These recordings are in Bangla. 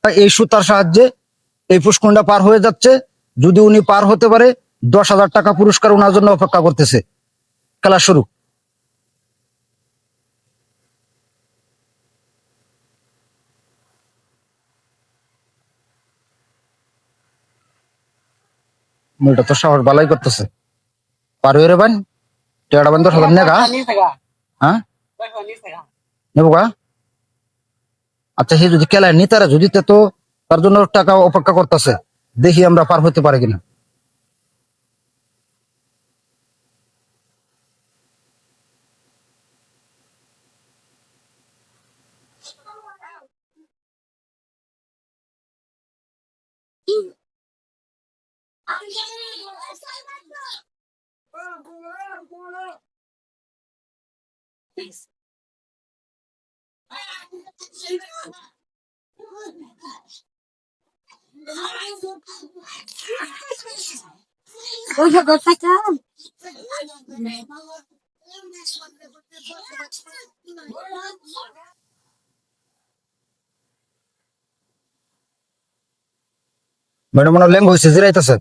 এই সুতার সাহায্যে এই পুষ্কুণ্ডা পার হয়ে যাচ্ছে। যদি উনি পার হতে পারে 10,000 টাকা পুরস্কার ওনার জন্য অপেক্ষা করতেছে। খেলা শুরু। মেয়েটা তো সাহস বালাই করতেছে। পার হয়ে রে বান টেড়া বান 10,000 নেগা। হ্যাঁ নেবো গা। আচ্ছা সে যদি খেলায় নি তারা যদি তো তার জন্য টাকা অপেক্ষা করতেছে। দেখি আমরা পার হতে পারি কিনা। ম্যাডাম মনে ল্যাঙ্গ হয়েছে জিরাইতেছে।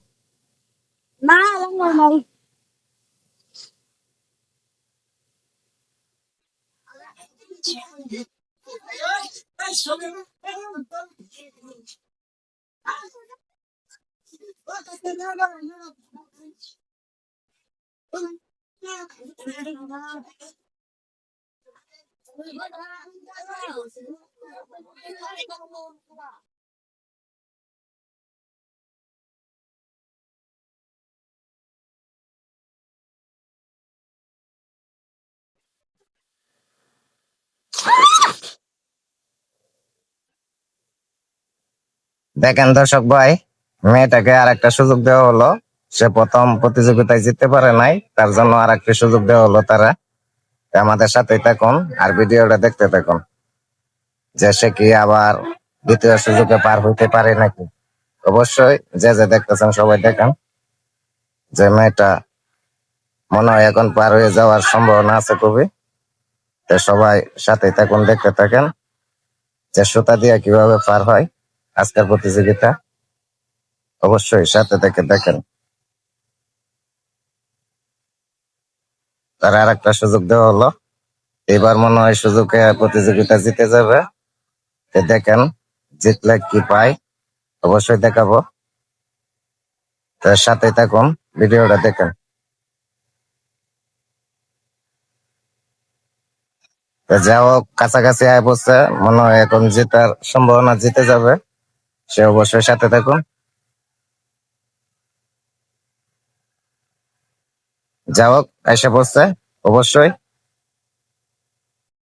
দেখেন দর্শক ভাই, মেয়েটাকে আর একটা সুযোগ দেওয়া হলো। সে প্রথম প্রতিযোগিতায় জিততে পারে নাই, তার জন্য আর একটা সুযোগ দেওয়া হলো তারা। আমাদের সাথেই থাকুন আর ভিডিওটা দেখতে থাকুন যে সে কি আবার দ্বিতীয় সুযোগে পার হইতে পারে নাকি। অবশ্যই যে যে দেখতেছেন সবাই দেখেন যে মেয়েটা মনে হয় এখন পার হয়ে যাওয়ার সম্ভাবনা আছে খুবই। তো সবাই সাথেই থাকুন, দেখতে থাকেন যে সুতা দিয়ে কিভাবে পার হয় আজকের প্রতিযোগিতা। অবশ্যই সাথে থেকে দেখেন। তার আর একটা সুযোগ দেওয়া হলো। এবার মনে হয় সুযোগে প্রতিযোগিতা জিতে যাবে। দেখেন জিতলে কি পাই, অবশ্যই দেখাবো। তার সাথে থাকুন, ভিডিওটা দেখেন। যাও কাছাকাছি আয় বসছে, মনে হয় এখন জেতার সম্ভাবনা, জিতে যাবে। সে অবশ্যই সাথে থাকুন। যাও এসে বসছে অবশ্যই।